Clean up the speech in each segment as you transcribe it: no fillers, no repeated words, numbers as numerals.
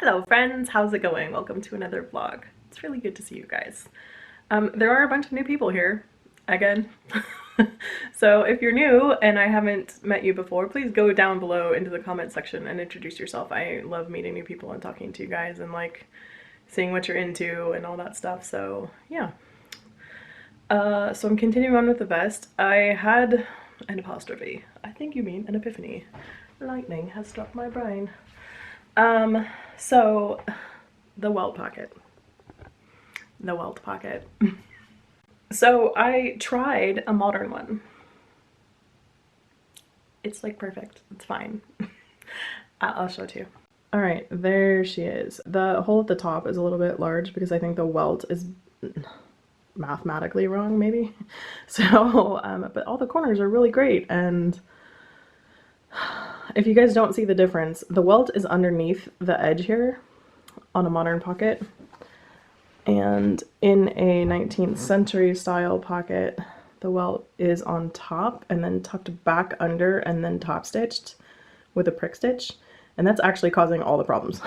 Hello friends, how's it going? Welcome to another vlog. It's really good to see you guys. There are a bunch of new people here, again. So if you're new and I haven't met you before, please go down below into the comment section and introduce yourself. I love meeting new people and talking to you guys and like seeing what you're into and all that stuff, so yeah. So I'm continuing on with the vest. I had an apostrophe. I think you mean an epiphany. Lightning has struck my brain. So the welt pocket. The welt pocket. So I tried a modern one. It's like perfect. It's fine. I'll show it to you. All right, there she is. The hole at the top is a little bit large because I think the welt is mathematically wrong, maybe. So, but all the corners are really great, and if you guys don't see the difference, the welt is underneath the edge here on a modern pocket, and in a 19th century style pocket, the welt is on top and then tucked back under and then top stitched with a prick stitch, and that's actually causing all the problems.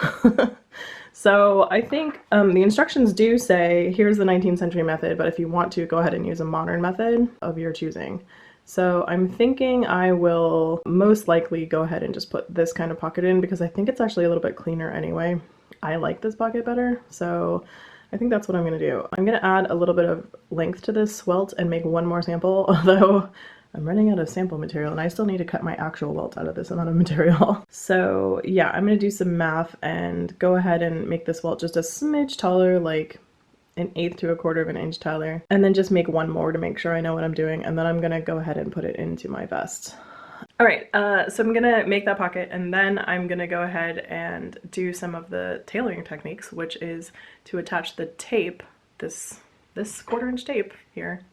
So I think the instructions do say, here's the 19th century method, but if you want to, go ahead and use a modern method of your choosing. So I'm thinking I will most likely go ahead and just put this kind of pocket in because I think it's actually a little bit cleaner anyway. I like this pocket better, so I think that's what I'm going to do. I'm going to add a little bit of length to this welt and make one more sample, although I'm running out of sample material and I still need to cut my actual welt out of this amount of material. So yeah, I'm going to do some math and go ahead and make this welt just a smidge taller, like 1/8 to 1/4 of an inch taller, and then just make one more to make sure I know what I'm doing, and then I'm gonna go ahead and put it into my vest. All right, so I'm gonna make that pocket, and then I'm gonna go ahead and do some of the tailoring techniques, which is to attach the tape, this 1/4 inch tape here,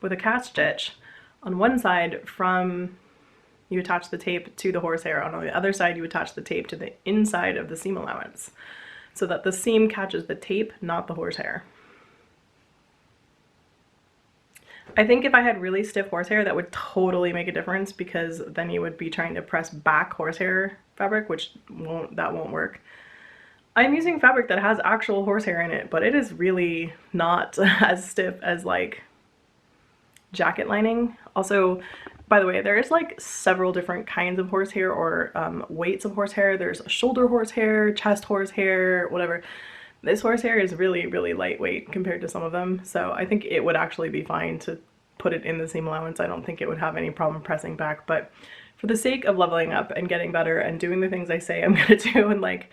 with a cast stitch on one side. From you attach the tape to the horsehair, on the other side you attach the tape to the inside of the seam allowance, so that the seam catches the tape, not the horsehair. I think if I had really stiff horsehair, that would totally make a difference, because then you would be trying to press back horsehair fabric, which won't work. I'm using fabric that has actual horsehair in it, but it is really not as stiff as like jacket lining. Also, by the way, there is like several different kinds of horsehair, or weights of horsehair. There's shoulder horsehair, chest horsehair, whatever. This horsehair is really, really lightweight compared to some of them, so I think it would actually be fine to put it in the seam allowance. I don't think it would have any problem pressing back, but for the sake of leveling up and getting better and doing the things I say I'm gonna do, and like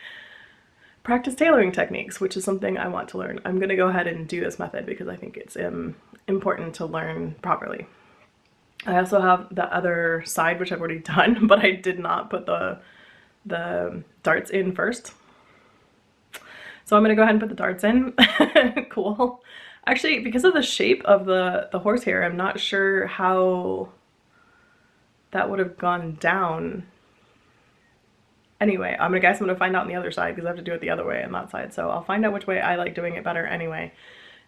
practice tailoring techniques, which is something I want to learn, I'm gonna go ahead and do this method because I think it's important to learn properly. I also have the other side, which I've already done, but I did not put the darts in first. So I'm gonna go ahead and put the darts in. Cool. Actually, because of the shape of the horsehair, I'm not sure how that would have gone down. Anyway, I'm gonna find out on the other side, because I have to do it the other way on that side. So I'll find out which way I like doing it better anyway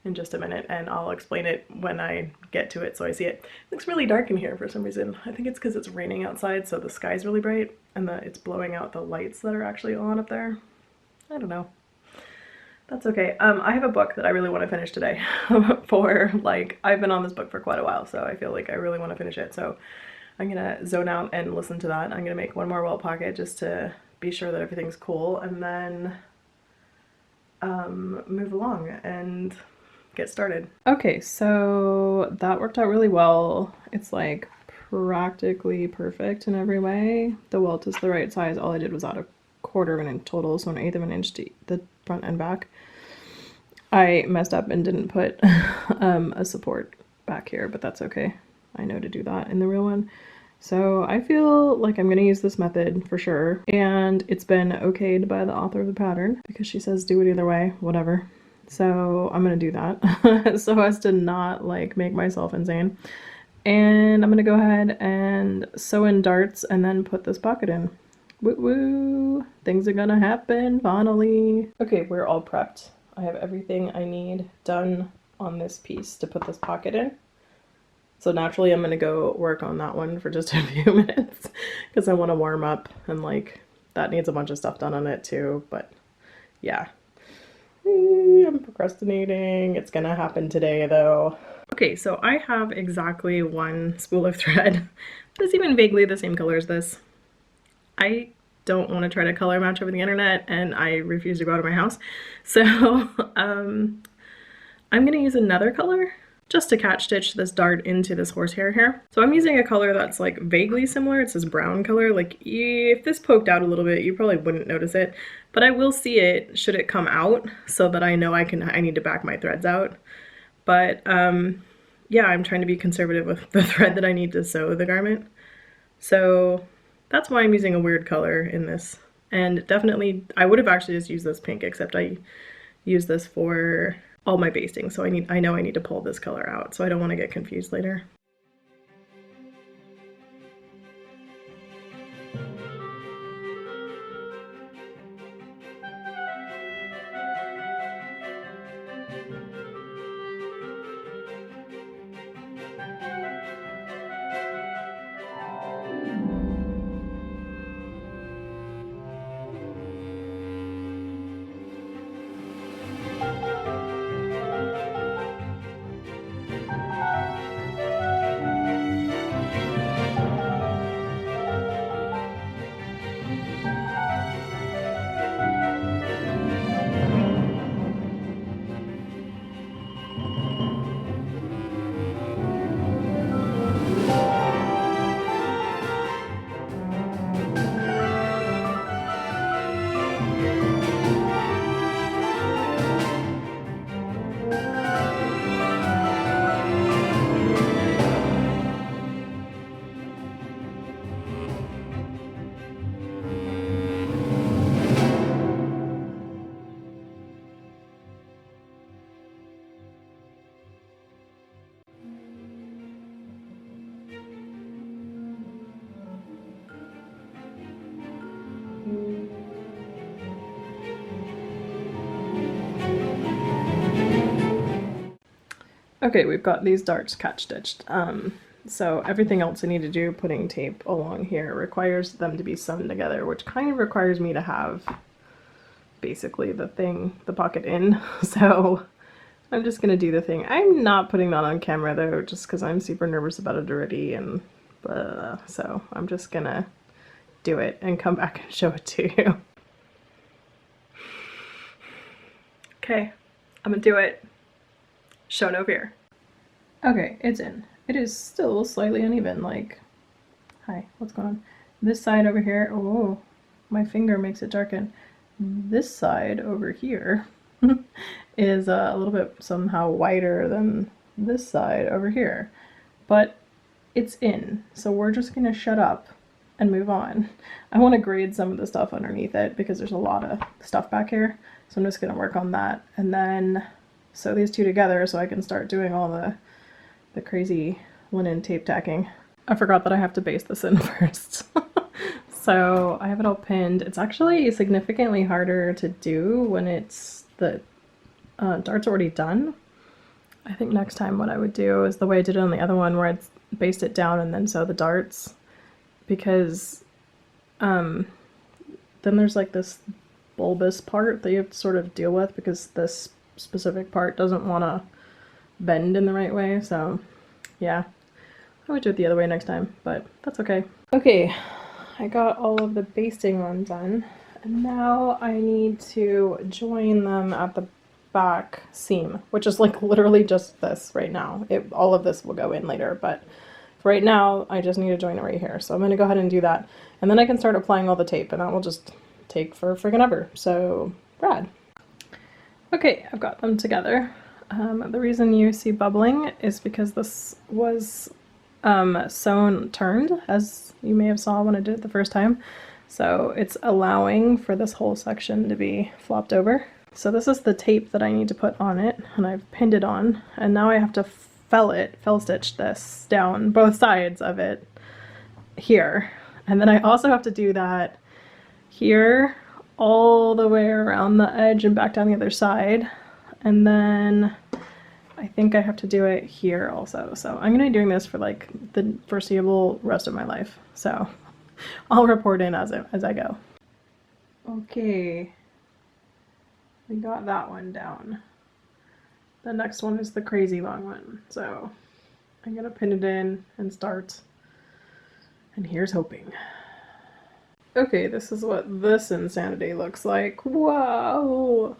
in just a minute, and I'll explain it when I get to it so I see it. It looks really dark in here for some reason. I think it's because it's raining outside, so the sky's really bright and it's blowing out the lights that are actually on up there. I don't know. That's okay. I have a book that I really want to finish today. For like, I've been on this book for quite a while, so I feel like I really want to finish it. So I'm gonna zone out and listen to that. I'm gonna make one more welt pocket just to be sure that everything's cool, and then move along and get started. Okay, so that worked out really well. It's like practically perfect in every way. The welt is the right size. All I did was add 1/4 of an inch total, so 1/8 of an inch to the front and back. I messed up and didn't put a support back here, but that's okay. I know to do that in the real one. So I feel like I'm gonna use this method for sure, and it's been okayed by the author of the pattern because she says do it either way, whatever. So I'm gonna do that so as to not like make myself insane. And I'm gonna go ahead and sew in darts and then put this pocket in. Woo woo! Things are gonna happen finally. Okay, we're all prepped. I have everything I need done on this piece to put this pocket in. So naturally I'm gonna go work on that one for just a few minutes because I want to warm up and like that needs a bunch of stuff done on it too, but yeah. I'm procrastinating. It's gonna happen today though. Okay, so I have exactly one spool of thread that's even vaguely the same color as this. I don't want to try to color match over the internet, and I refuse to go out of my house. So I'm gonna use another color just to catch stitch this dart into this horsehair here. So I'm using a color that's like vaguely similar. It's this brown color. Like if this poked out a little bit, you probably wouldn't notice it, but I will see it should it come out so that I know I need to back my threads out. But yeah, I'm trying to be conservative with the thread that I need to sew the garment. So that's why I'm using a weird color in this. And definitely, I would have actually just used this pink, except I use this for all my basting, so I know I need to pull this color out, so I don't want to get confused later. Okay, we've got these darts catch stitched. So everything else I need to do, putting tape along here, requires them to be sewn together, which kind of requires me to have basically the pocket in. So I'm just gonna do the thing. I'm not putting that on camera though, just because I'm super nervous about it already, and so I'm just gonna do it and come back and show it to you. Okay, I'm gonna do it. Show no fear. Okay, it's in. It is still slightly uneven, like, hi, what's going on? This side over here, oh, my finger makes it darken. This side over here is a little bit somehow wider than this side over here, but it's in, so we're just gonna shut up and move on. I want to grade some of the stuff underneath it because there's a lot of stuff back here, so I'm just gonna work on that and then sew these two together so I can start doing all the crazy linen tape tacking. I forgot that I have to baste this in first. So I have it all pinned. It's actually significantly harder to do when it's the dart's already done. I think next time what I would do is the way I did it on the other one, where I'd baste it down and then sew the darts, because then there's like this bulbous part that you have to sort of deal with because this specific part doesn't want to bend in the right way. So yeah, I would do it the other way next time, but that's okay. Okay, I got all of the basting on done, and now I need to join them at the back seam, which is like literally just this right now. All of this will go in later, but for right now I just need to join it right here. So I'm gonna go ahead and do that, and then I can start applying all the tape, and that will just take for friggin' ever. So rad. Okay, I've got them together. The reason you see bubbling is because this was sewn turned, as you may have saw when I did it the first time. So it's allowing for this whole section to be flopped over. So this is the tape that I need to put on it, and I've pinned it on, and now I have to fell stitch this down both sides of it here. And then I also have to do that here all the way around the edge and back down the other side. And then I think I have to do it here also. So I'm gonna be doing this for like the foreseeable rest of my life. So I'll report in as I go. Okay, we got that one down. The next one is the crazy long one, so I'm gonna pin it in and start, and here's hoping. Okay, this is what this insanity looks like. Whoa!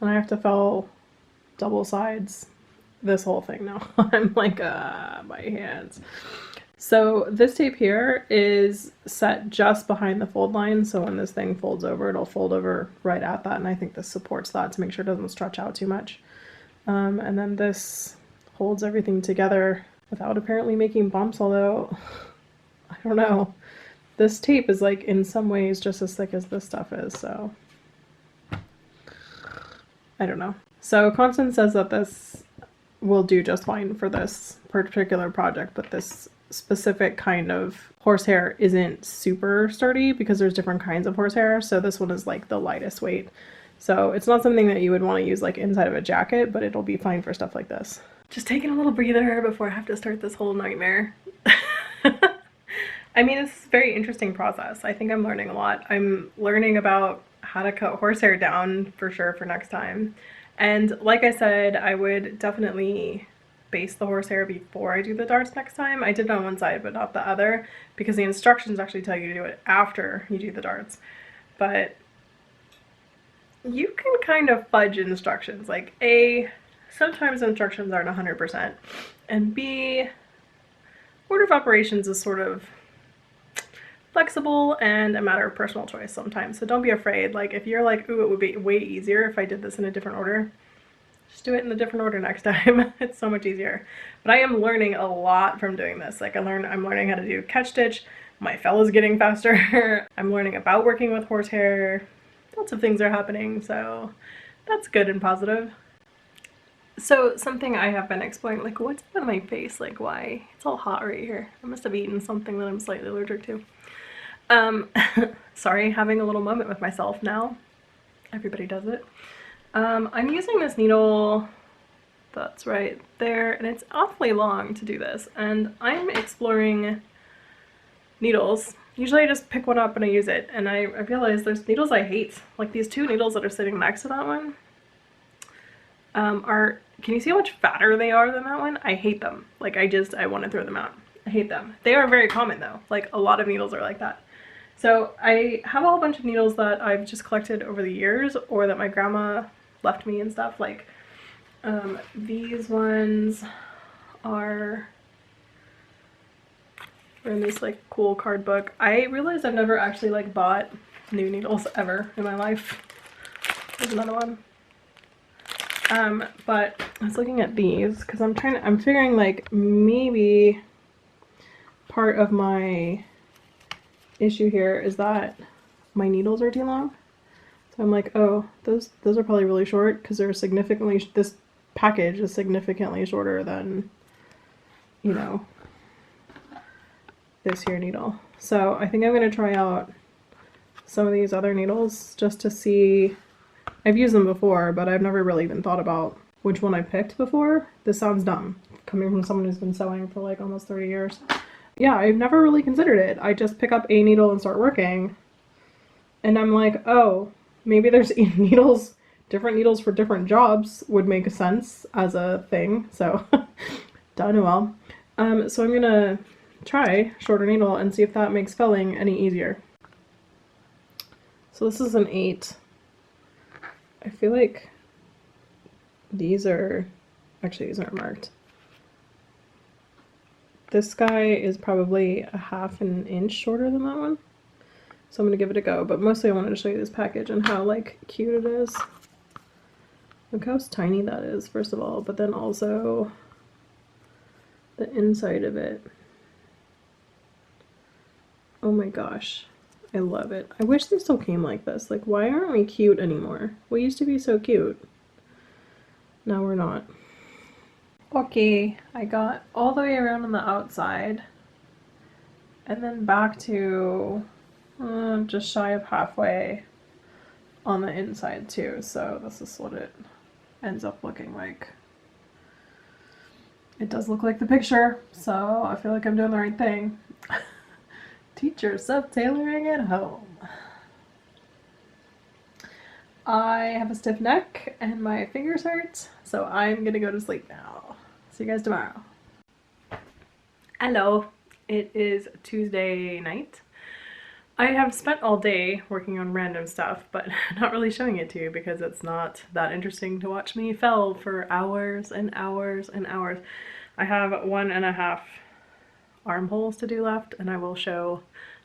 And I have to fell double sides this whole thing now. I'm like, my hands. So this tape here is set just behind the fold line, so when this thing folds over, it'll fold over right at that, and I think this supports that to make sure it doesn't stretch out too much. And then this holds everything together without apparently making bumps, although, I don't know. This tape is like in some ways just as thick as this stuff is, so I don't know. So Constance says that this will do just fine for this particular project, but this specific kind of horsehair isn't super sturdy because there's different kinds of horsehair, so this one is like the lightest weight. So it's not something that you would want to use like inside of a jacket, but it'll be fine for stuff like this. Just taking a little breather before I have to start this whole nightmare. I mean, it's a very interesting process. I think I'm learning a lot. I'm learning about how to cut horsehair down for sure for next time. And like I said, I would definitely base the horsehair before I do the darts next time. I did it on one side, but not the other, because the instructions actually tell you to do it after you do the darts. But you can kind of fudge instructions. Like A, sometimes instructions aren't 100%, and B, order of operations is sort of flexible and a matter of personal choice sometimes. So don't be afraid. Like if you're like, ooh, it would be way easier if I did this in a different order, just do it in a different order next time. It's so much easier. But I am learning a lot from doing this. Like I'm learning how to do catch stitch. My fell is getting faster. I'm learning about working with horsehair. Lots of things are happening, so that's good and positive. So something I have been exploring, like what's on my face? Like why? It's all hot right here. I must have eaten something that I'm slightly allergic to. Sorry, having a little moment with myself now. Everybody does it. I'm using this needle that's right there, and it's awfully long to do this, and I'm exploring needles. Usually I just pick one up and I use it, and I realize there's needles I hate. Like these two needles that are sitting next to that one can you see how much fatter they are than that one? I hate them. Like I want to throw them out. I hate them. They are very common though. Like a lot of needles are like that. So I have a whole bunch of needles that I've just collected over the years, or that my grandma left me and stuff. Like these ones are in this like cool card book. I realized I've never actually like bought new needles ever in my life. There's another one. But I was looking at these because I'm figuring like maybe part of my issue here is that my needles are too long. So I'm like, oh, those are probably really short because they're significantly, this package is significantly shorter than, you know, this here needle. So I think I'm going to try out some of these other needles just to see. I've used them before, but I've never really even thought about which one I picked before. This sounds dumb, coming from someone who's been sewing for like almost 30 years. Yeah, I've never really considered it. I just pick up a needle and start working. And I'm like, oh, maybe there's needles, different needles for different jobs would make sense as a thing. So, done well. So I'm gonna try shorter needle and see if that makes felling any easier. So this is an 8. I feel like these aren't marked. This guy is probably a half an inch shorter than that one. So I'm gonna give it a go, but mostly I wanted to show you this package and how like cute it is. Look how tiny that is, first of all, but then also the inside of it. Oh my gosh. I love it. I wish they still came like this. Like, why aren't we cute anymore? We used to be so cute. Now we're not. Okay, I got all the way around on the outside and then back to just shy of halfway on the inside too. So this is what it ends up looking like. It does look like the picture, so I feel like I'm doing the right thing. Teach yourself tailoring at home. I have a stiff neck and my fingers hurt, so I'm gonna go to sleep now. See you guys tomorrow. Hello, it is Tuesday night. I have spent all day working on random stuff, but not really showing it to you because it's not that interesting to watch me fell for hours and hours and hours. I have 1.5 armholes to do left, and I will show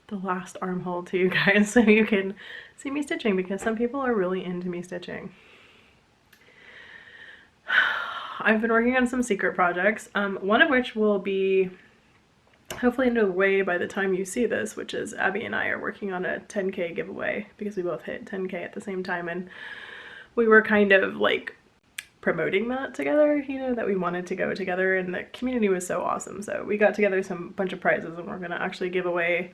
the last armhole to you guys so you can see me stitching, because some people are really into me stitching. I've been working on some secret projects, one of which will be hopefully underway by the time you see this, which is Abby and I are working on a 10K giveaway because we both hit 10K at the same time, and we were kind of like promoting that together, you know, that we wanted to go together, and the community was so awesome. So we got together some bunch of prizes, and we're gonna actually give away,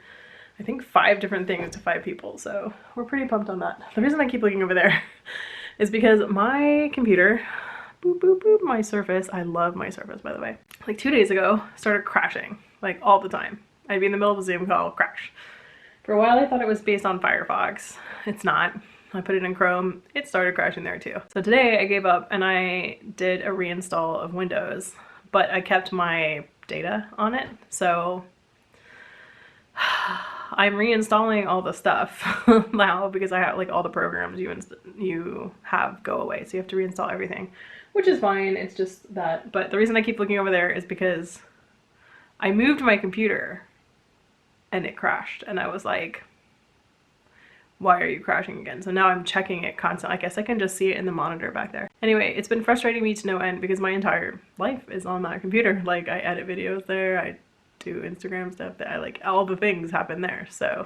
I think, 5 different things to 5 people. So we're pretty pumped on that. The reason I keep looking over there is because my computer, boop, boop, boop, my Surface, I love my Surface, by the way, like 2 days ago, started crashing, like all the time. I'd be in the middle of a Zoom call, crash. For a while I thought it was based on Firefox. It's not. I put it in Chrome, it started crashing there too. So today I gave up and I did a reinstall of Windows, but I kept my data on it. So I'm reinstalling all the stuff now because I have like all the programs you have go away. So you have to reinstall everything, which is fine. It's just that. But the reason I keep looking over there is because I moved my computer and it crashed. And I was like, why are you crashing again? So now I'm checking it constantly. I guess I can just see it in the monitor back there. Anyway, it's been frustrating me to no end because my entire life is on that computer. Like, I edit videos there, I do Instagram stuff, that I like, all the things happen there. So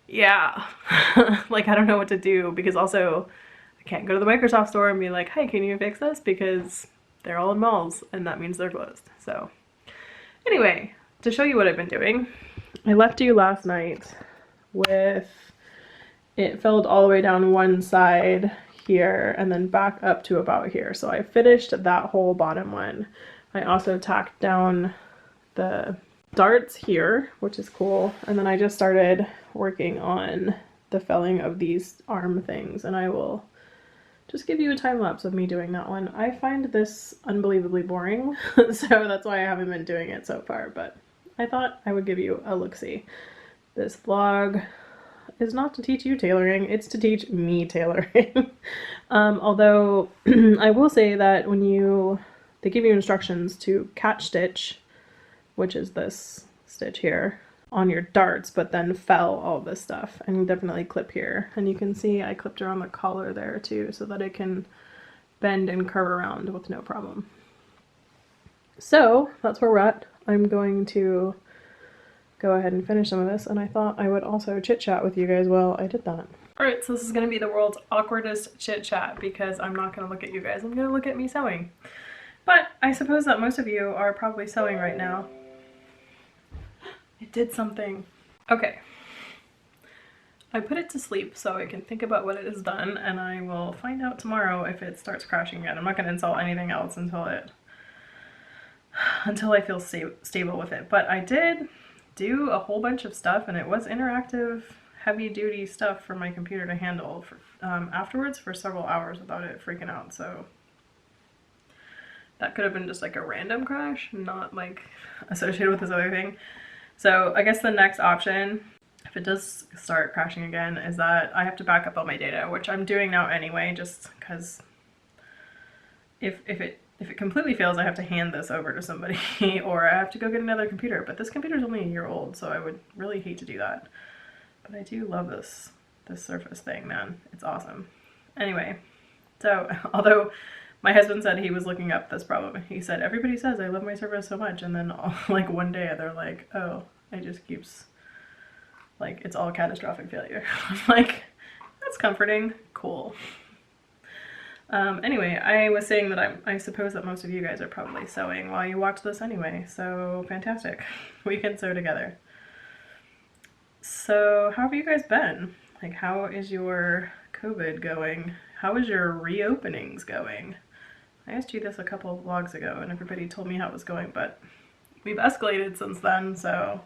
yeah, like I don't know what to do, because also I can't go to the Microsoft store and be like, hey, can you fix this? Because they're all in malls and that means they're closed. So anyway, to show you what I've been doing, I left you last night with it filled all the way down one side here and then back up to about here. So I finished that whole bottom one. I also tacked down the darts here, which is cool. And then I just started working on the felling of these arm things, and I will just give you a time lapse of me doing that one. I find this unbelievably boring, so that's why I haven't been doing it so far, but I thought I would give you a look-see. This vlog is not to teach you tailoring, it's to teach me tailoring. Although I will say that when they give you instructions to catch stitch, which is this stitch here, on your darts, but then fell all this stuff, and definitely clip here. And you can see I clipped around the collar there too, so that it can bend and curve around with no problem. So that's where we're at. I'm going to go ahead and finish some of this, and I thought I would also chit chat with you guys while I did that. Alright, so this is going to be the world's awkwardest chit chat because I'm not going to look at you guys, I'm going to look at me sewing. But I suppose that most of you are probably sewing right now. It did something. Okay. I put it to sleep so it can think about what it has done, and I will find out tomorrow if it starts crashing again. I'm not going to install anything else until I feel stable with it. But I did do a whole bunch of stuff, and it was interactive, heavy-duty stuff for my computer to handle for, afterwards for several hours without it freaking out. So that could have been just like a random crash, not like associated with this other thing. So I guess the next option, if it does start crashing again, is that I have to back up all my data, which I'm doing now anyway, just because if it completely fails, I have to hand this over to somebody or I have to go get another computer. But this computer is only a year old, so I would really hate to do that. But I do love this Surface thing, man. It's awesome. Anyway, so although my husband said he was looking up this problem, he said, everybody says I love my Surface so much, and then like one day they're like, oh, it just keeps, like, it's all catastrophic failure. I'm like, that's comforting. Cool. Anyway, I was saying that I suppose that most of you guys are probably sewing while you watch this anyway, so fantastic. We can sew together. So how have you guys been? Like, how is your COVID going? How is your reopenings going? I asked you this a couple of vlogs ago and everybody told me how it was going, but we've escalated since then, so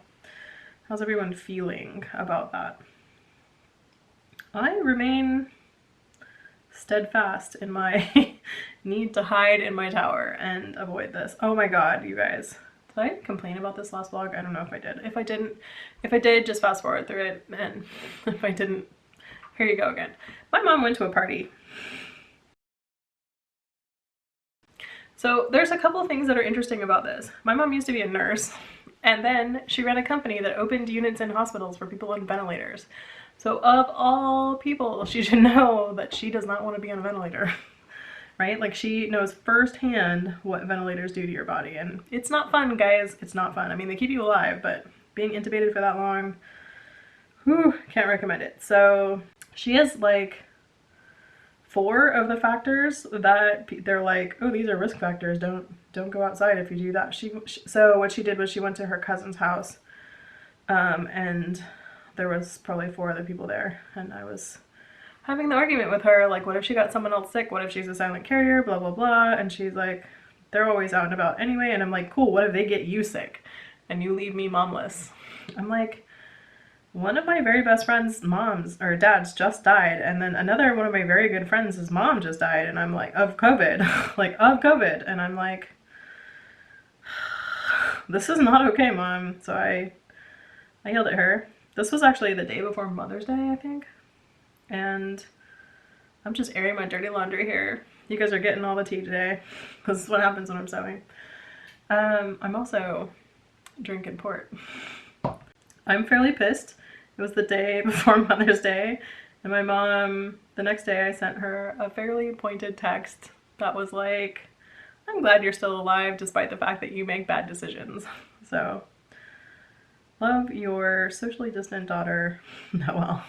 how's everyone feeling about that? I remain steadfast in my need to hide in my tower and avoid this. Oh my god, you guys. Did I complain about this last vlog? I don't know if I did. If I did, just fast forward through it, and if I didn't, here you go again. My mom went to a party. So there's a couple of things that are interesting about this. My mom used to be a nurse, and then she ran a company that opened units in hospitals for people on ventilators. So of all people, she should know that she does not want to be on a ventilator, right? Like, she knows firsthand what ventilators do to your body, and it's not fun, guys. It's not fun. I mean, they keep you alive, but being intubated for that long, whew, can't recommend it. So she has like 4 of the factors that they're like, oh, these are risk factors. Don't go outside if you do that. So what she did was she went to her cousin's house, and there was probably 4 other people there, and I was having the argument with her, like, what if she got someone else sick? What if she's a silent carrier? Blah, blah, blah. And she's like, they're always out and about anyway. And I'm like, cool, what if they get you sick and you leave me momless? I'm like, one of my very best friends' moms or dads just died, and then another one of my very good friends' his mom just died, and I'm like, of COVID, like, of COVID, and I'm like, this is not okay, Mom. So I yelled at her. This was actually the day before Mother's Day, I think, and I'm just airing my dirty laundry here. You guys are getting all the tea today. This is what happens when I'm sewing. I'm also drinking port. I'm fairly pissed. It was the day before Mother's Day, and my mom, the next day I sent her a fairly pointed text that was like, I'm glad you're still alive despite the fact that you make bad decisions. So, love your socially distant daughter, Noelle.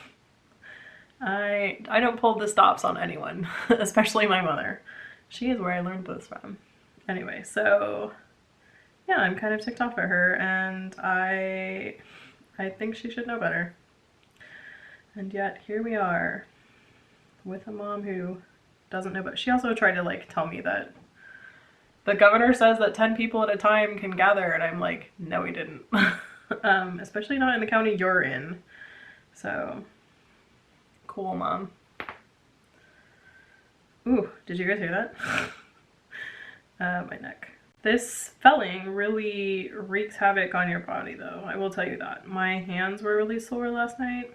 I don't pull the stops on anyone, especially my mother. She is where I learned this from. Anyway, so yeah, I'm kind of ticked off at her, and I think she should know better. And yet here we are with a mom who doesn't know, but she also tried to like tell me that the governor says that 10 people at a time can gather, and I'm like, no, he didn't. Especially not in the county you're in. So cool, Mom. Ooh, did you guys hear that? My neck. This felling really wreaks havoc on your body, though. I will tell you that. My hands were really sore last night.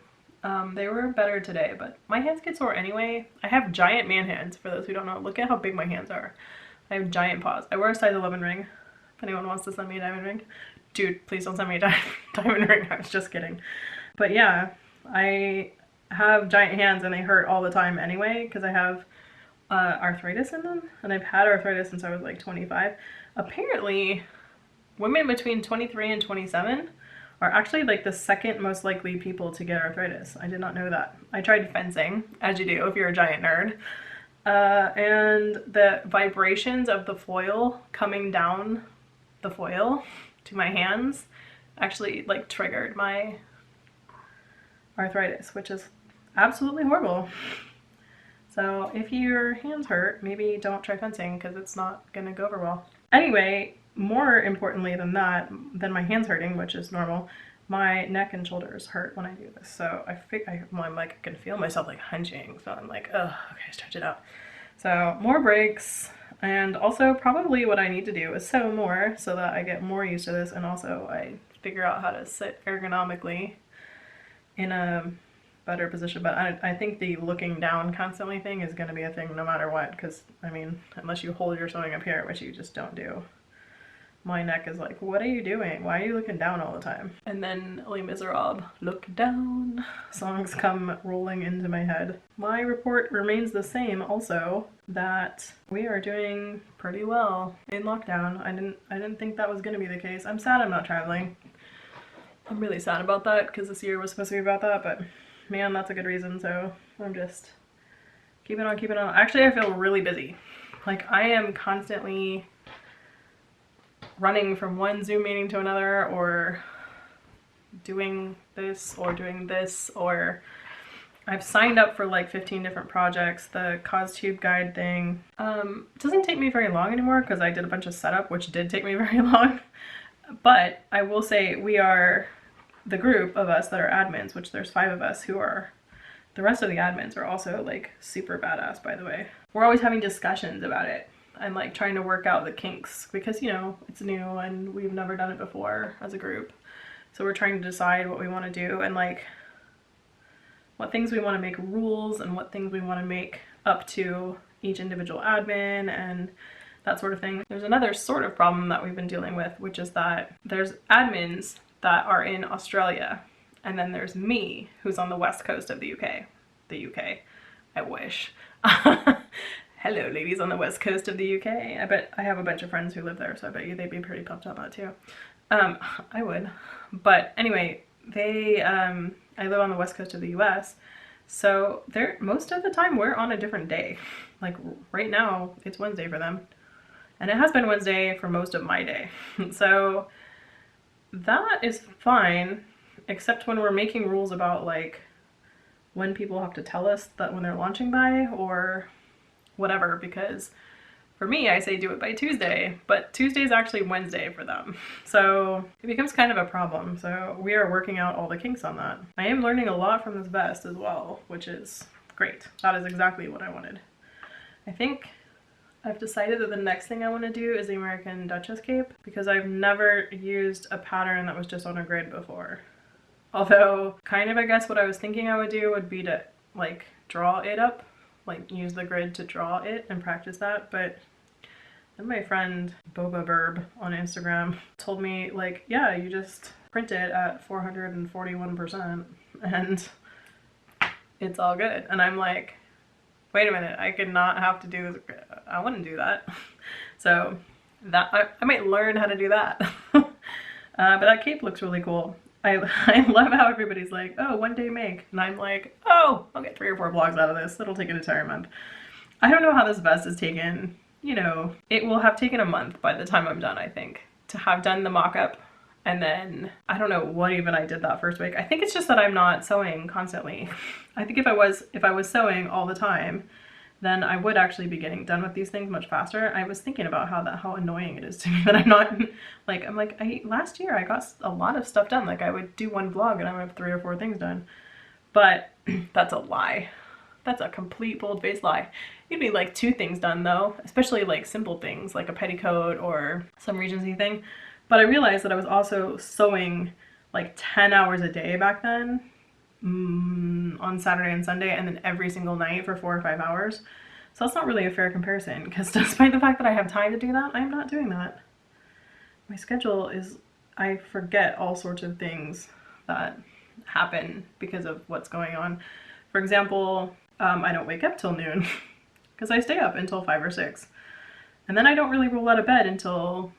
They were better today, but my hands get sore anyway. I have giant man hands, for those who don't know. Look at how big my hands are. I have giant paws. I wear a size 11 ring. If anyone wants to send me a diamond ring. Dude, please don't send me a diamond ring. I was just kidding. But yeah, I have giant hands and they hurt all the time anyway because I have arthritis in them. And I've had arthritis since I was like 25. Apparently, women between 23 and 27 are actually like the second most likely people to get arthritis. I did not know that. I tried fencing, as you do if you're a giant nerd. And the vibrations of the foil coming down the foil to my hands actually like triggered my arthritis, which is absolutely horrible. So if your hands hurt, maybe don't try fencing because it's not gonna go over well. Anyway, more importantly than that, than my hands hurting, which is normal, my neck and shoulders hurt when I do this. So I'm like, I can feel myself like hunching. So I'm like, oh, okay, stretch it out. So more breaks, and also probably what I need to do is sew more so that I get more used to this, and also I figure out how to sit ergonomically in a better position. But I think the looking down constantly thing is going to be a thing no matter what, because I mean, unless you hold your sewing up here, which you just don't do. My neck is like, what are you doing? Why are you looking down all the time? And then Les Miserables, look down. Songs come rolling into my head. My report remains the same also, that we are doing pretty well in lockdown. I didn't think that was gonna be the case. I'm sad I'm not traveling. I'm really sad about that because this year was supposed to be about that, but man, that's a good reason. So I'm just keeping on. Actually, I feel really busy. Like, I am constantly running from one Zoom meeting to another, or doing this, or I've signed up for like 15 different projects. The CosTube guide thing doesn't take me very long anymore because I did a bunch of setup, which did take me very long. But I will say we are the group of us that are admins, which there's 5 of us who are The rest of the admins are also like super badass, by the way. We're always having discussions about it and like trying to work out the kinks because, you know, it's new and we've never done it before as a group. So we're trying to decide what we want to do and like what things we want to make rules and what things we want to make up to each individual admin and that sort of thing. There's another sort of problem that we've been dealing with, which is that there's admins that are in Australia, and then there's me who's on the west coast of the UK. The UK, I wish. Hello ladies on the west coast of the UK. I bet I have a bunch of friends who live there, so I bet you they'd be pretty pumped on that too. I would. But anyway, I live on the west coast of the US, so most of the time we're on a different day. Like right now, it's Wednesday for them. And it has been Wednesday for most of my day. So that is fine, except when we're making rules about like when people have to tell us that when they're launching by or whatever, because for me, I say do it by Tuesday, but Tuesday is actually Wednesday for them. So it becomes kind of a problem. So we are working out all the kinks on that. I am learning a lot from this vest as well, which is great. That is exactly what I wanted. I think I've decided that the next thing I want to do is the American Duchess cape because I've never used a pattern that was just on a grid before. Although, kind of I guess what I was thinking I would do would be to like draw it up, like use the grid to draw it and practice that, but then my friend Boba Burb on Instagram told me like, yeah, you just print it at 441% and it's all good. And I'm like, wait a minute, I could not have to do this. I wouldn't do that. So that I might learn how to do that. But that cape looks really cool. I love how everybody's like, oh, one day make. And I'm like, oh, I'll get 3 or 4 blogs out of this. It'll take an entire month. I don't know how this vest is taken. You know, it will have taken a month by the time I'm done, I think, to have done the mock-up. And then I don't know what even I did that first week. I think it's just that I'm not sewing constantly. I think if I was sewing all the time, then I would actually be getting done with these things much faster. I was thinking about how annoying it is to me that I'm not like, last year I got a lot of stuff done. Like I would do one vlog and I would have 3 or 4 things done. But that's a lie. That's a complete bold-faced lie. You'd be like 2 things done though, especially like simple things like a petticoat or some Regency thing. But I realized that I was also sewing like 10 hours a day back then on Saturday and Sunday, and then every single night for 4 or 5 hours. So that's not really a fair comparison because despite the fact that I have time to do that, I'm not doing that. My schedule is, I forget all sorts of things that happen because of what's going on. For example, I don't wake up till noon because I stay up until 5 or 6. And then I don't really roll out of bed until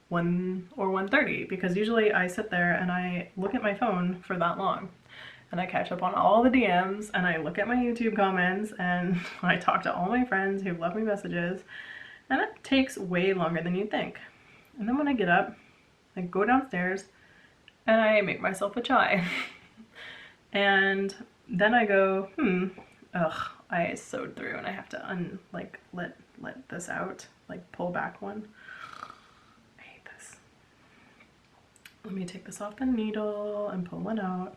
1 or 1:30 because usually I sit there and I look at my phone for that long and I catch up on all the DMs and I look at my YouTube comments and I talk to all my friends who've left me messages, and that takes way longer than you'd think. And then when I get up, I go downstairs and I make myself a chai and then I go, ugh, I sewed through and I have to let this out, like pull back one. Let me take this off the needle and pull one out.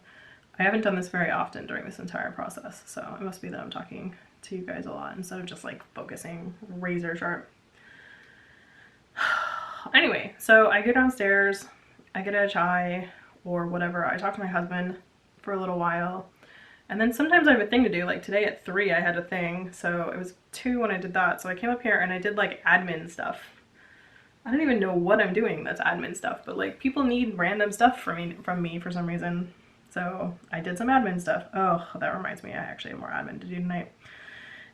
I haven't done this very often during this entire process, so it must be that I'm talking to you guys a lot instead of just like focusing razor sharp. Anyway, so I go downstairs, I get a chai or whatever. I talk to my husband for a little while, and then sometimes I have a thing to do. Like today at 3 I had a thing, so it was 2 when I did that. So I came up here and I did like admin stuff. I don't even know what I'm doing that's admin stuff, but like people need random stuff from me for some reason. So I did some admin stuff. Oh, that reminds me, I actually have more admin to do tonight.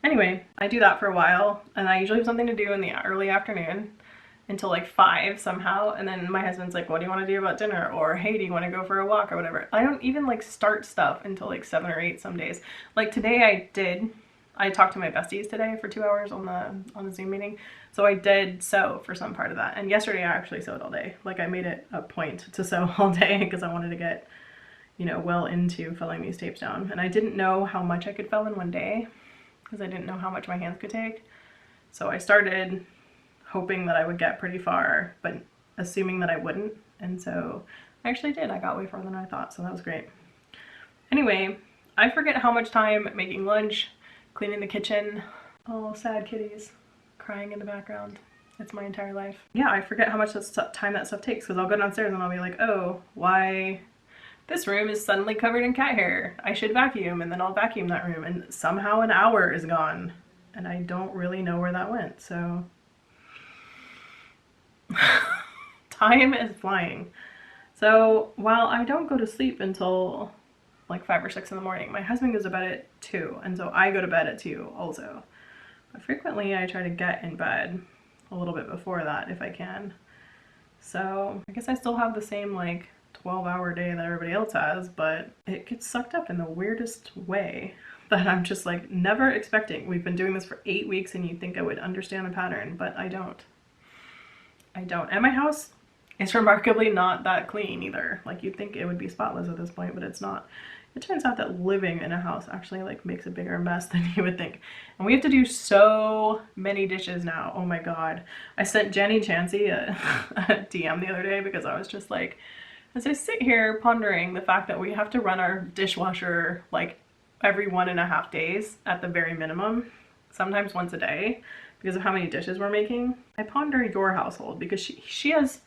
Anyway, I do that for a while and I usually have something to do in the early afternoon until like 5 somehow. And then my husband's like, what do you want to do about dinner? Or hey, do you want to go for a walk or whatever? I don't even like start stuff until like 7 or 8 some days. Like today I talked to my besties today for 2 hours on the Zoom meeting. So I did sew for some part of that. And yesterday I actually sewed all day. Like I made it a point to sew all day because I wanted to get, you know, well into filling these tapes down. And I didn't know how much I could fill in one day because I didn't know how much my hands could take. So I started hoping that I would get pretty far, but assuming that I wouldn't. And so I actually did. I got way farther than I thought. So that was great. Anyway, I forget how much time making lunch, cleaning the kitchen. Oh, sad kitties crying in the background. It's my entire life. Yeah, I forget how much time that stuff takes, because I'll go downstairs and I'll be like, oh, why this room is suddenly covered in cat hair. I should vacuum, and then I'll vacuum that room, and somehow an hour is gone and I don't really know where that went. So time is flying. So while I don't go to sleep until like 5 or 6 in the morning, my husband goes to bed at 2, and so I go to bed at 2 also. But frequently I try to get in bed a little bit before that if I can. So I guess I still have the same like 12-hour day that everybody else has, but it gets sucked up in the weirdest way that I'm just like never expecting. We've been doing this for 8 weeks and you'd think I would understand the pattern, but I don't. And my house is remarkably not that clean either. Like, you'd think it would be spotless at this point, but it's not. It turns out that living in a house actually like makes a bigger mess than you would think. And we have to do so many dishes now. Oh my god. I sent Jenny Chansey a DM the other day because I was just like, as I sit here pondering the fact that we have to run our dishwasher like every 1.5 days at the very minimum, sometimes once a day, because of how many dishes we're making. I ponder your household, because she has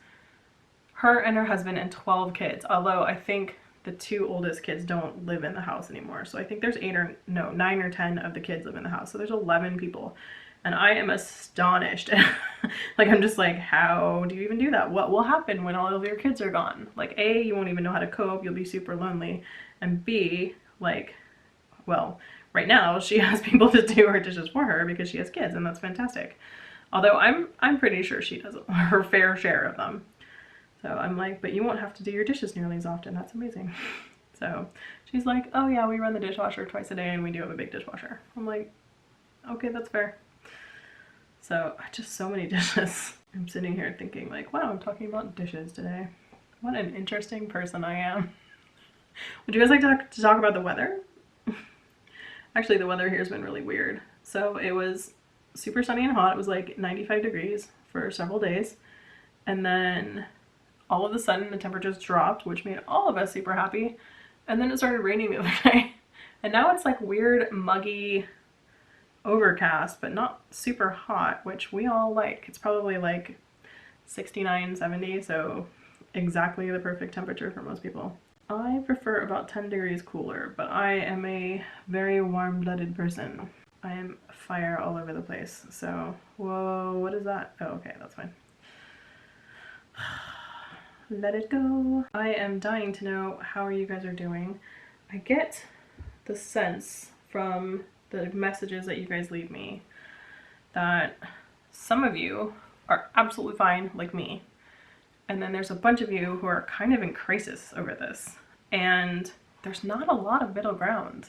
her and her husband and 12 kids, although I think the 2 oldest kids don't live in the house anymore. So I think there's 9 or 10 of the kids live in the house. So there's 11 people. And I am astonished. Like, I'm just like, how do you even do that? What will happen when all of your kids are gone? Like, A, you won't even know how to cope. You'll be super lonely. And B, like, well, right now she has people to do her dishes for her because she has kids, and that's fantastic. Although I'm pretty sure she does her fair share of them. So I'm like, but you won't have to do your dishes nearly as often. That's amazing. So she's like, oh yeah, we run the dishwasher twice a day and we do have a big dishwasher. I'm like, okay, that's fair. So just so many dishes. I'm sitting here thinking like, wow, I'm talking about dishes today. What an interesting person I am. Would you guys like to talk about the weather? Actually, the weather here has been really weird. So it was super sunny and hot. It was like 95 degrees for several days. And then all of a sudden the temperatures dropped, which made all of us super happy. And then it started raining the other day. And now it's like weird, muggy, overcast, but not super hot, which we all like. It's probably like 69, 70, so exactly the perfect temperature for most people. I prefer about 10 degrees cooler, but I am a very warm-blooded person. I am fire all over the place. So, whoa, what is that? Oh, okay, that's fine. Let it go. I am dying to know how you guys are doing. I get the sense from the messages that you guys leave me that some of you are absolutely fine, like me. And then there's a bunch of you who are kind of in crisis over this. And there's not a lot of middle ground.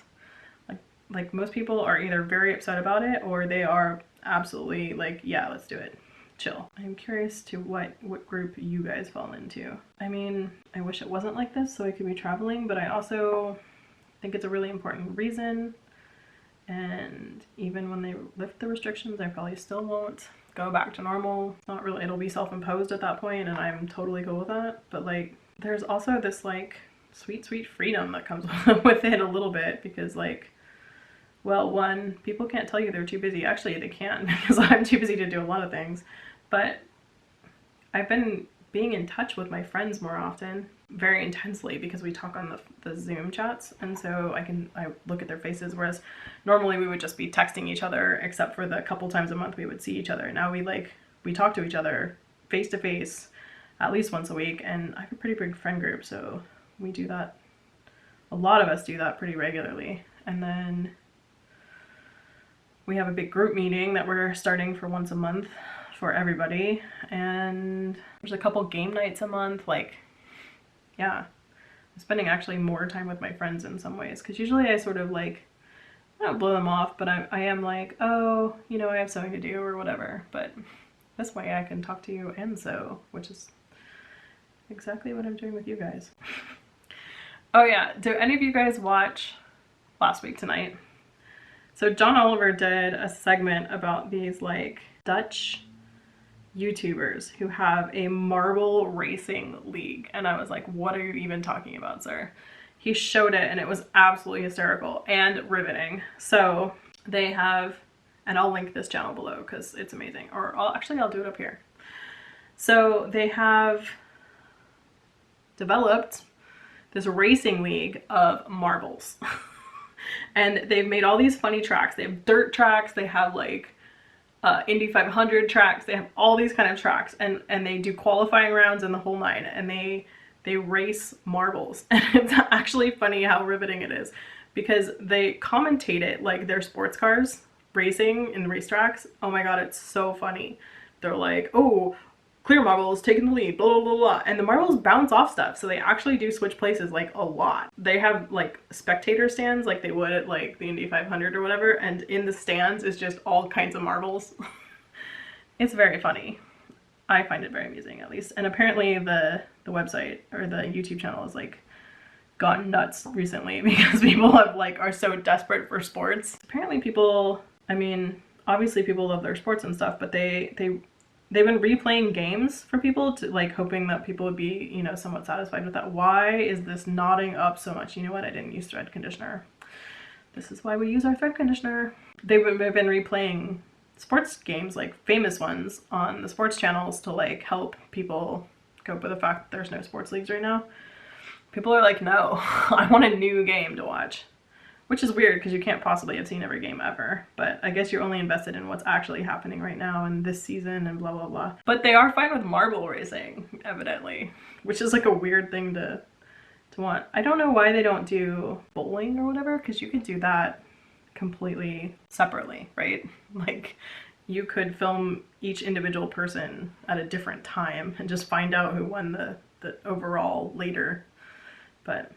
Like most people are either very upset about it or they are absolutely like, yeah, let's do it. Chill. I'm curious to what group you guys fall into. I mean, I wish it wasn't like this so I could be traveling, but I also think it's a really important reason. And even when they lift the restrictions, I probably still won't go back to normal. Not really, it'll be self-imposed at that point, and I'm totally cool with that. But like, there's also this like sweet freedom that comes with it a little bit, because like, well, one, people can't tell you they're too busy. Actually, they can, because I'm too busy to do a lot of things. But I've been being in touch with my friends more often, very intensely, because we talk on the Zoom chats, and so I look at their faces, whereas normally we would just be texting each other, except for the couple times a month we would see each other. Now we talk to each other face to face at least once a week, and I have a pretty big friend group, so we do that. A lot of us do that pretty regularly. And then we have a big group meeting that we're starting for once a month for everybody, and there's a couple game nights a month. Like, yeah, I'm spending actually more time with my friends in some ways, because usually I sort of like, I don't blow them off, but I am like, oh, you know, I have something to do or whatever. But this way I can talk to you and sew, which is exactly what I'm doing with you guys. Oh yeah, do any of you guys watch Last Week Tonight? So John Oliver did a segment about these like Dutch YouTubers who have a marble racing league, and I was like, what are you even talking about, sir? he showed it and it was absolutely hysterical and riveting. So they have, and I'll link this channel below because it's amazing, or I'll do it up here. So they have developed this racing league of marbles. And they've made all these funny tracks. They have dirt tracks, they have like Indy 500 tracks, they have all these kind of tracks, and they do qualifying rounds and the whole nine, and they race marbles. And it's actually funny how riveting it is, because they commentate it like they're sports cars racing in racetracks. Oh my god, it's so funny. They're like, oh, clear marbles taking the lead, blah, blah, blah, blah. And the marbles bounce off stuff, so they actually do switch places like a lot. They have like spectator stands like they would at like the Indy 500 or whatever, and in the stands is just all kinds of marbles. It's very funny. I find it very amusing, at least. And apparently the website or the YouTube channel has like gone nuts recently because people have like are so desperate for sports. Apparently people, I mean, obviously people love their sports and stuff, but they've been replaying games for people to like, hoping that people would be, you know, somewhat satisfied with that. Why is this knotting up so much? You know what? I didn't use thread conditioner. This is why we use our thread conditioner. They've been replaying sports games, like famous ones, on the sports channels to like help people cope with the fact that there's no sports leagues right now. People are like, no, I want a new game to watch. Which is weird because you can't possibly have seen every game ever, but I guess you're only invested in what's actually happening right now and this season and blah blah blah. But they are fine with marble racing, evidently, which is like a weird thing to want. I don't know why they don't do bowling or whatever, because you could do that completely separately, right? Like you could film each individual person at a different time and just find out who won the overall later. But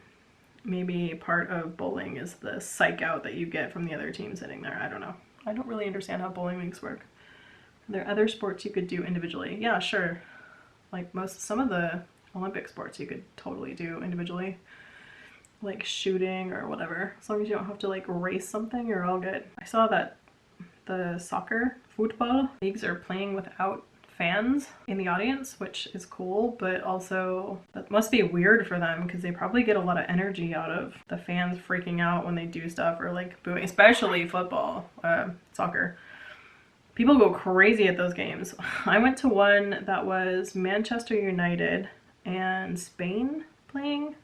maybe part of bowling is the psych out that you get from the other team sitting there. I don't know. I don't really understand how bowling leagues work. Are there other sports you could do individually? Yeah, sure. Like some of the Olympic sports you could totally do individually. Like shooting or whatever. As long as you don't have to like race something, you're all good. I saw that the football leagues are playing without fans in the audience, which is cool, but also that must be weird for them because they probably get a lot of energy out of the fans freaking out when they do stuff or like booing, especially football, soccer. People go crazy at those games. I went to one that was Manchester United and Spain playing,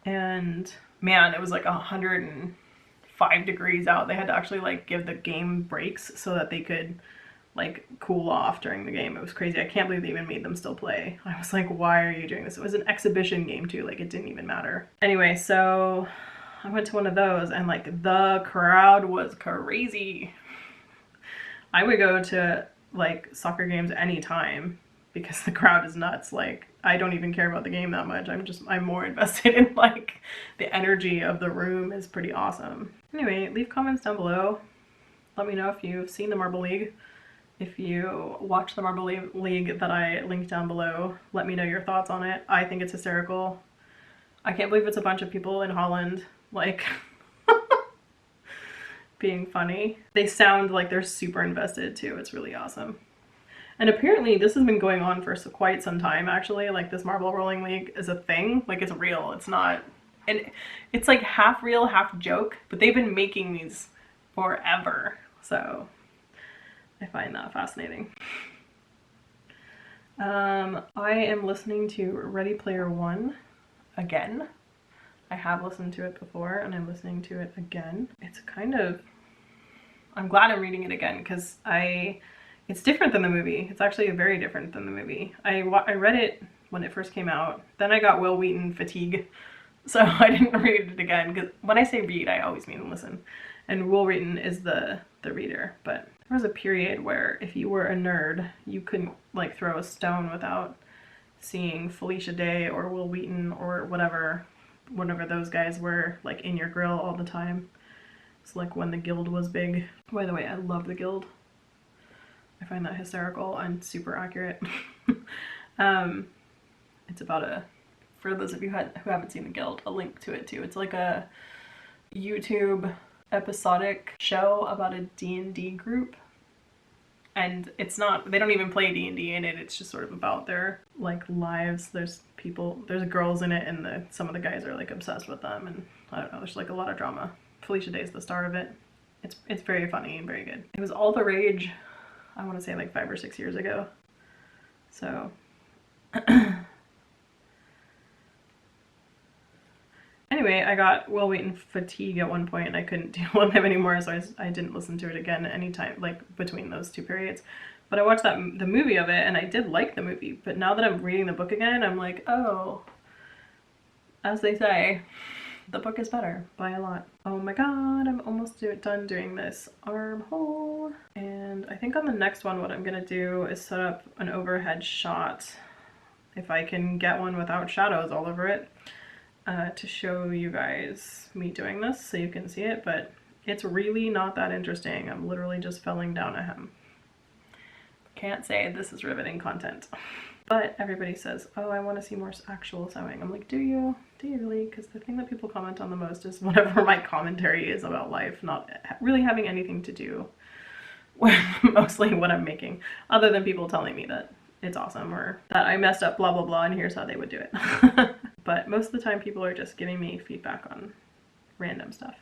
and man, it was like 105 degrees out. They had to actually like give the game breaks so that they could like cool off during the game. It was crazy. I can't believe they even made them still play. I was like, why are you doing this? It was an exhibition game too, like it didn't even matter. Anyway, so I went to one of those and like the crowd was crazy. I would go to like soccer games anytime because the crowd is nuts. Like I don't even care about the game that much. I'm more invested in like the energy of the room is pretty awesome. Anyway, leave comments down below. Let me know if you've seen the Marble League. If you watch the Marble League that I linked down below, let me know your thoughts on it. I think it's hysterical. I can't believe it's a bunch of people in Holland, like, being funny. They sound like they're super invested too. It's really awesome. And apparently this has been going on for quite some time, actually. Like this marble rolling league is a thing. Like it's real. It's not, and it's like half real, half joke, but they've been making these forever. So I find that fascinating. I am listening to Ready Player One again. I have listened to it before and I'm listening to it again. It's kind of, I'm glad I'm reading it again because it's different than the movie. It's actually very different than the movie. I read it when it first came out. Then I got Will Wheaton fatigue. So I didn't read it again because when I say read, I always mean listen. And Will Wheaton is the reader, but there was a period where if you were a nerd, you couldn't like throw a stone without seeing Felicia Day or Will Wheaton or whatever those guys were like in your grill all the time. It's like when the Guild was big. By the way, I love the Guild. I find that hysterical and super accurate. It's about for those of you who haven't seen the Guild, a link to it too. It's like a YouTube episodic show about a D&D group, And it's not, they don't even play D&D in it. It's just sort of about their like lives. There's girls in it, and some of the guys are like obsessed with them, and I don't know, there's like a lot of drama. Felicia Day's the star of it. It's very funny and very good. It was all the rage, I want to say like 5 or 6 years ago. So anyway, I got Will Wheaton fatigue at one point and I couldn't deal with him anymore, so I didn't listen to it again anytime, like between those two periods. But I watched the movie of it, and I did like the movie, but now that I'm reading the book again, I'm like, oh, as they say, the book is better by a lot. Oh my god, I'm almost done doing this armhole. And I think on the next one, what I'm gonna do is set up an overhead shot, if I can get one without shadows all over it, to show you guys me doing this so you can see it, but it's really not that interesting. I'm literally just felling down a hem. Can't say this is riveting content. But everybody says, oh, I want to see more actual sewing. I'm like, do you? Do you really? Because the thing that people comment on the most is whatever my commentary is about life, not really having anything to do with mostly what I'm making, other than people telling me that it's awesome or that I messed up blah blah blah and here's how they would do it. But most of the time people are just giving me feedback on random stuff.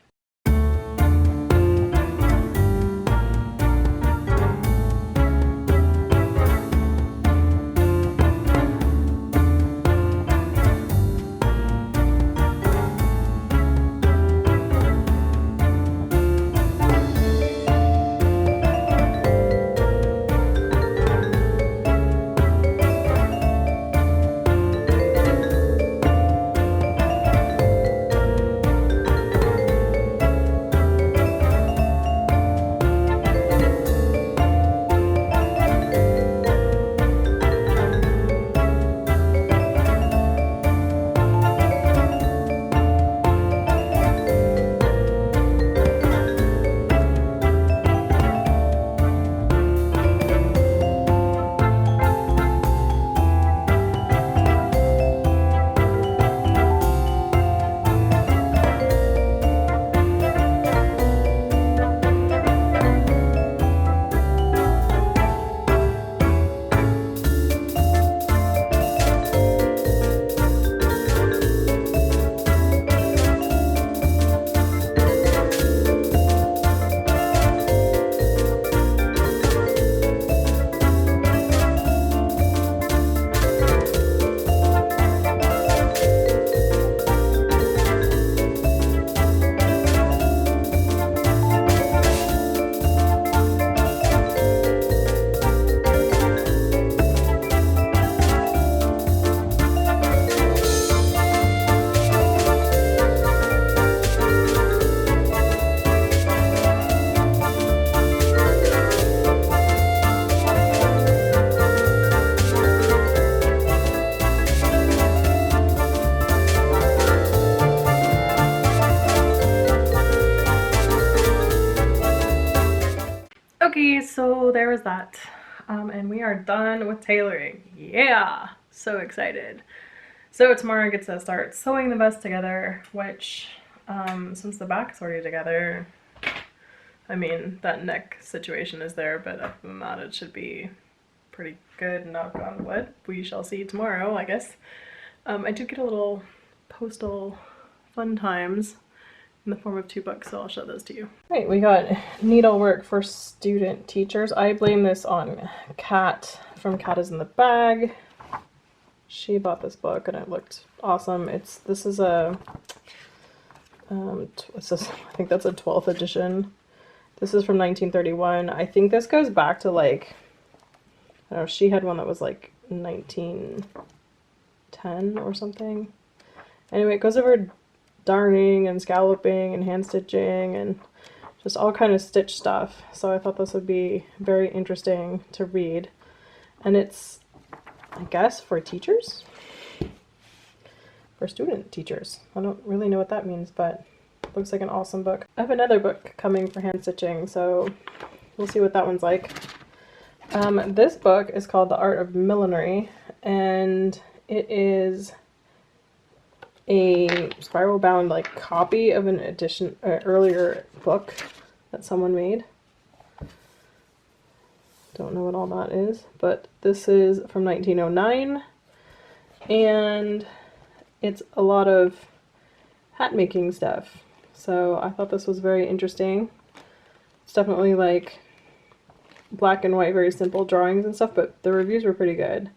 Okay, so there was that. And we are done with tailoring. Yeah, so excited. So tomorrow I get to start sewing the vest together, which since the back's already together, I mean, that neck situation is there, but other than that, it should be pretty good, knock on wood. We shall see tomorrow, I guess. I did get a little postal fun times in the form of 2 books, so I'll show those to you. Right, we got needlework for student teachers. I blame this on Kat from Kat is in the Bag. She bought this book and it looked awesome. This is a I think that's a 12th edition. This is from 1931. I think this goes back to like, I don't know, she had one that was like 1910 or something. Anyway, it goes over darning and scalloping and hand stitching and just all kind of stitch stuff. So I thought this would be very interesting to read. And it's, I guess, for teachers? For student teachers. I don't really know what that means, but it looks like an awesome book. I have another book coming for hand stitching, so we'll see what that one's like. This book is called The Art of Millinery, and it is a spiral bound like copy of an earlier book that someone made. Don't know what all that is, but this is from 1909, and it's a lot of hat making stuff. So I thought this was very interesting. It's definitely like black and white, very simple drawings and stuff, but the reviews were pretty good.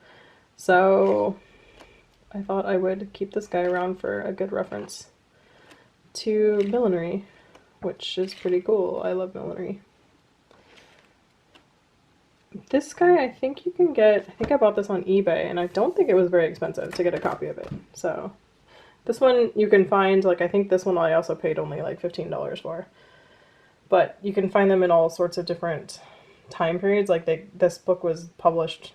So I thought I would keep this guy around for a good reference to millinery, which is pretty cool. I love millinery. This guy, I think you can get, I think I bought this on eBay, and I don't think it was very expensive to get a copy of it. So this one you can find, like I think this one I also paid only like $15 for. But you can find them in all sorts of different time periods. Like this book was published,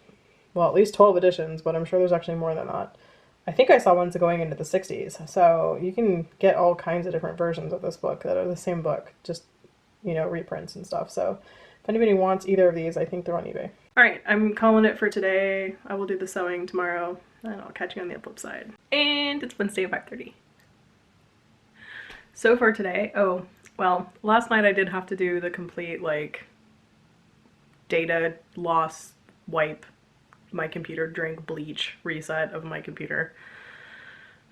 well, at least 12 editions, but I'm sure there's actually more than that. I think I saw ones going into the 60s. So you can get all kinds of different versions of this book that are the same book, just, you know, reprints and stuff. So if anybody wants either of these, I think they're on eBay. All right, I'm calling it for today. I will do the sewing tomorrow, and I'll catch you on the flip side. And it's Wednesday at 5:30. So for today, oh, well, last night I did have to do the complete, like, data loss, wipe my computer, drink bleach reset of my computer.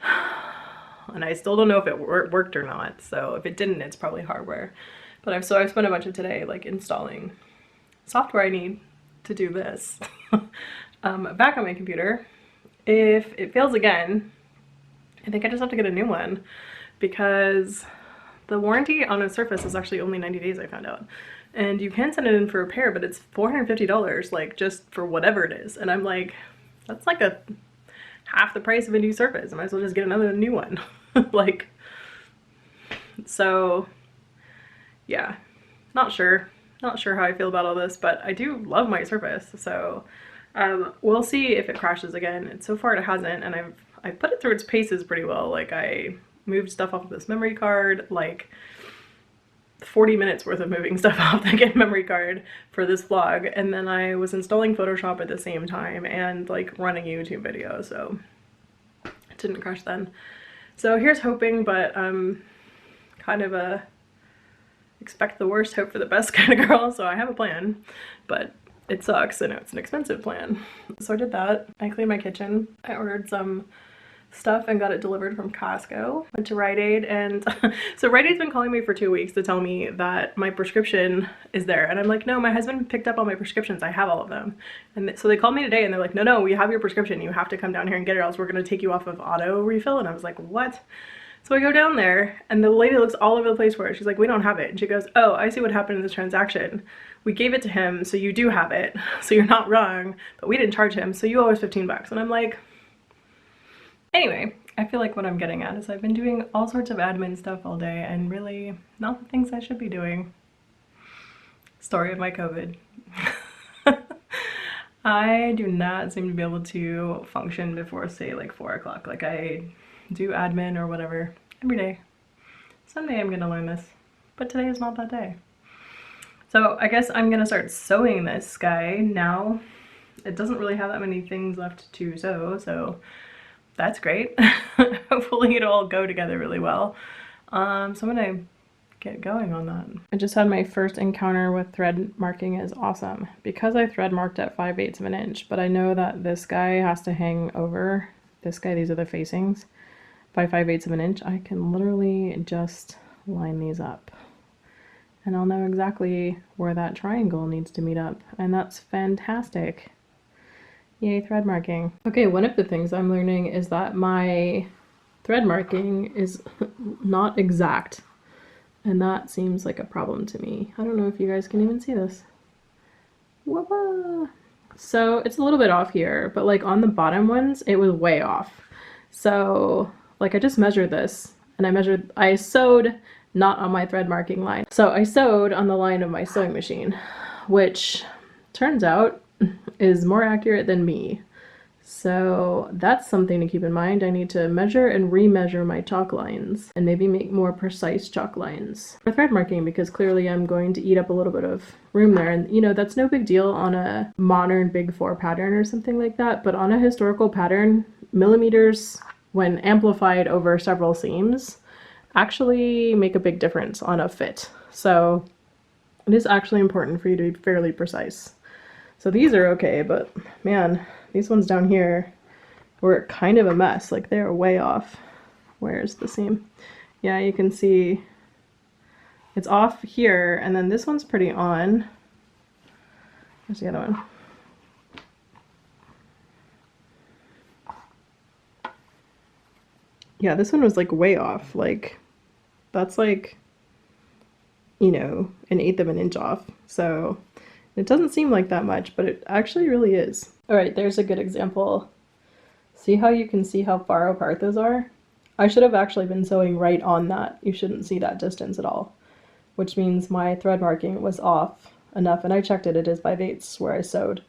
And I still don't know if it worked or not, so if it didn't, it's probably hardware. But I've spent a bunch of today like installing software I need to do this back on my computer. If it fails again, I think I just have to get a new one, because the warranty on a Surface is actually only 90 days, I found out. And you can send it in for repair, but it's $450, like, just for whatever it is. And I'm like, that's like half the price of a new Surface. I might as well just get another new one. Like, so yeah, not sure how I feel about all this, but I do love my Surface. So we'll see if it crashes again. And so far it hasn't, and I've put it through its paces pretty well. Like, I moved stuff off of this memory card, like 40 minutes worth of moving stuff off the memory card for this vlog, and then I was installing Photoshop at the same time and like running YouTube videos, so it didn't crash then. So here's hoping, but I'm kind of a expect the worst, hope for the best kind of girl, so I have a plan, but it sucks and it's an expensive plan. So I did that. I cleaned my kitchen. I ordered some stuff and got it delivered from Costco. Went to Rite Aid, and so Rite Aid's been calling me for 2 weeks to tell me that my prescription is there, and I'm like, no, my husband picked up all my prescriptions, I have all of them. And so they called me today and they're like, no, we have your prescription, you have to come down here and get it, or else we're going to take you off of auto refill. And I was like, what? So I go down there and the lady looks all over the place for it. She's like, we don't have it. And she goes, oh, I see what happened in this transaction. We gave it to him, so you do have it, so you're not wrong, but we didn't charge him, so you owe us 15 bucks. And I'm like, anyway, I feel like what I'm getting at is I've been doing all sorts of admin stuff all day and really not the things I should be doing. Story of my COVID. I do not seem to be able to function before, say, like 4 o'clock. Like, I do admin or whatever every day. Someday I'm gonna learn this, but today is not that day. So I guess I'm gonna start sewing this guy now. It doesn't really have that many things left to sew, so that's great. Hopefully it'll all go together really well. So I'm gonna get going on that. I just had my first encounter with thread marking. Is awesome because I thread marked at 5/8 of an inch, but I know that this guy has to hang over this guy. These are the facings by 5/8 of an inch. I can literally just line these up and I'll know exactly where that triangle needs to meet up, and that's fantastic. Yay, thread marking. Okay, one of the things I'm learning is that my thread marking is not exact, and that seems like a problem to me. I don't know if you guys can even see this. Whoa. So it's a little bit off here, but like on the bottom ones, it was way off. So like I just measured this, and I sewed not on my thread marking line. So I sewed on the line of my sewing machine, which turns out is more accurate than me. So that's something to keep in mind. I need to measure and remeasure my chalk lines and maybe make more precise chalk lines for thread marking, because clearly I'm going to eat up a little bit of room there. And you know, that's no big deal on a modern big 4 pattern or something like that, but on a historical pattern, millimeters when amplified over several seams actually make a big difference on a fit. So it is actually important for you to be fairly precise. So these are okay, but man, these ones down here were kind of a mess. Like they're way off. Where's the seam? Yeah, you can see it's off here, and then this one's pretty on. Where's the other one? Yeah, this one was like way off. Like that's like, you know, 1/8 of an inch off. So it doesn't seem like that much, but it actually really is. All right, there's a good example. See how you can see how far apart those are? I should have actually been sewing right on that. You shouldn't see that distance at all, which means my thread marking was off enough, and I checked it, it is by Bates where I sewed.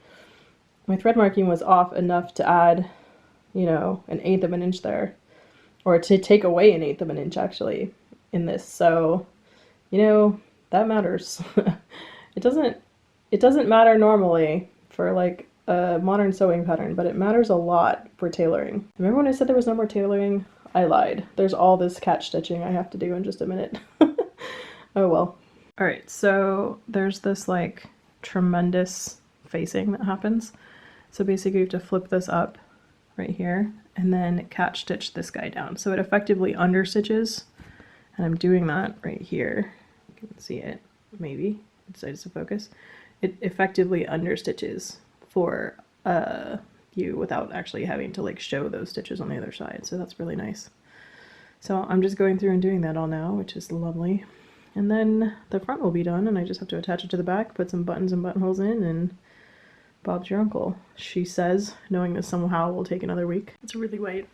My thread marking was off enough to add, you know, 1/8 of an inch there, or to take away 1/8 of an inch actually in this. So, you know, that matters. It doesn't matter normally for like a modern sewing pattern, but it matters a lot for tailoring. Remember when I said there was no more tailoring? I lied. There's all this catch stitching I have to do in just a minute. Oh well. All right, so there's this like tremendous facing that happens. So basically you have to flip this up right here and then catch stitch this guy down. So it effectively understitches, and I'm doing that right here. You can see it, maybe. It decides to focus. It effectively understitches for you without actually having to like show those stitches on the other side. So that's really nice. So I'm just going through and doing that all now, which is lovely. And then the front will be done, and I just have to attach it to the back, put some buttons and buttonholes in, and Bob's your uncle, she says, knowing this somehow will take another week. It's really white.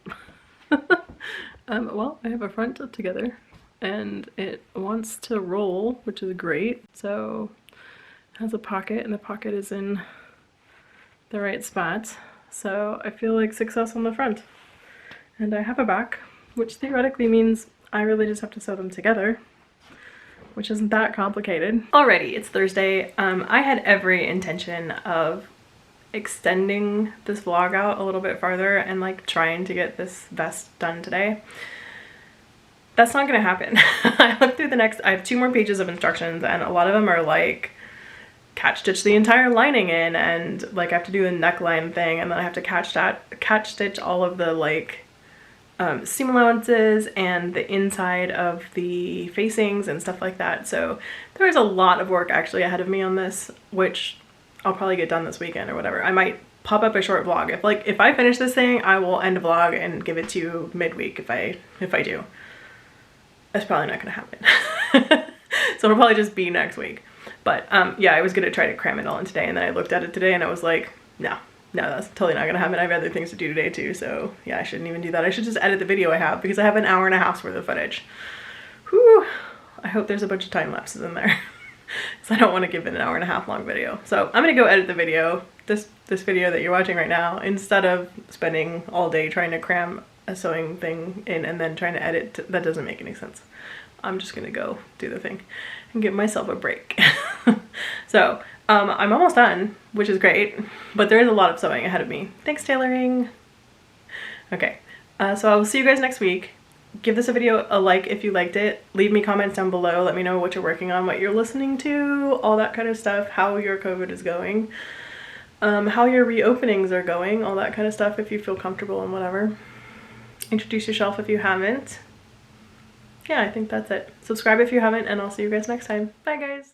Well, I have a front together, and it wants to roll, which is great. So it has a pocket, and the pocket is in the right spot. So I feel like success on the front. And I have a back, which theoretically means I really just have to sew them together, which isn't that complicated. Alrighty, it's Thursday. I had every intention of extending this vlog out a little bit farther and like trying to get this vest done today. That's not gonna happen. I looked through I have 2 more pages of instructions, and a lot of them are like catch stitch the entire lining in, and like I have to do the neckline thing, and then I have to catch stitch all of the like seam allowances and the inside of the facings and stuff like that. So there is a lot of work actually ahead of me on this, which I'll probably get done this weekend or whatever. I might pop up a short vlog. If I finish this thing, I will end a vlog and give it to you midweek if I do. That's probably not gonna happen. So it'll probably just be next week. But yeah, I was gonna try to cram it all in today, and then I looked at it today and I was like, no, that's totally not gonna happen. I have other things to do today too, so yeah, I shouldn't even do that. I should just edit the video I have, because I have an 1.5 hours worth of footage. Whew, I hope there's a bunch of time lapses in there. So I don't want to give it an 1.5 hour long video. So I'm gonna go edit the video, this video that you're watching right now, instead of spending all day trying to cram a sewing thing in and then trying to edit. That doesn't make any sense. I'm just gonna go do the thing and give myself a break. So I'm almost done, which is great, but there is a lot of sewing ahead of me. Thanks, tailoring. Okay, so I will see you guys next week. Give this video a like if you liked it. Leave me comments down below. Let me know what you're working on, what you're listening to, all that kind of stuff, how your COVID is going, how your reopenings are going, all that kind of stuff, if you feel comfortable and whatever. Introduce yourself if you haven't. Yeah, I think that's it. Subscribe if you haven't, and I'll see you guys next time. Bye, guys.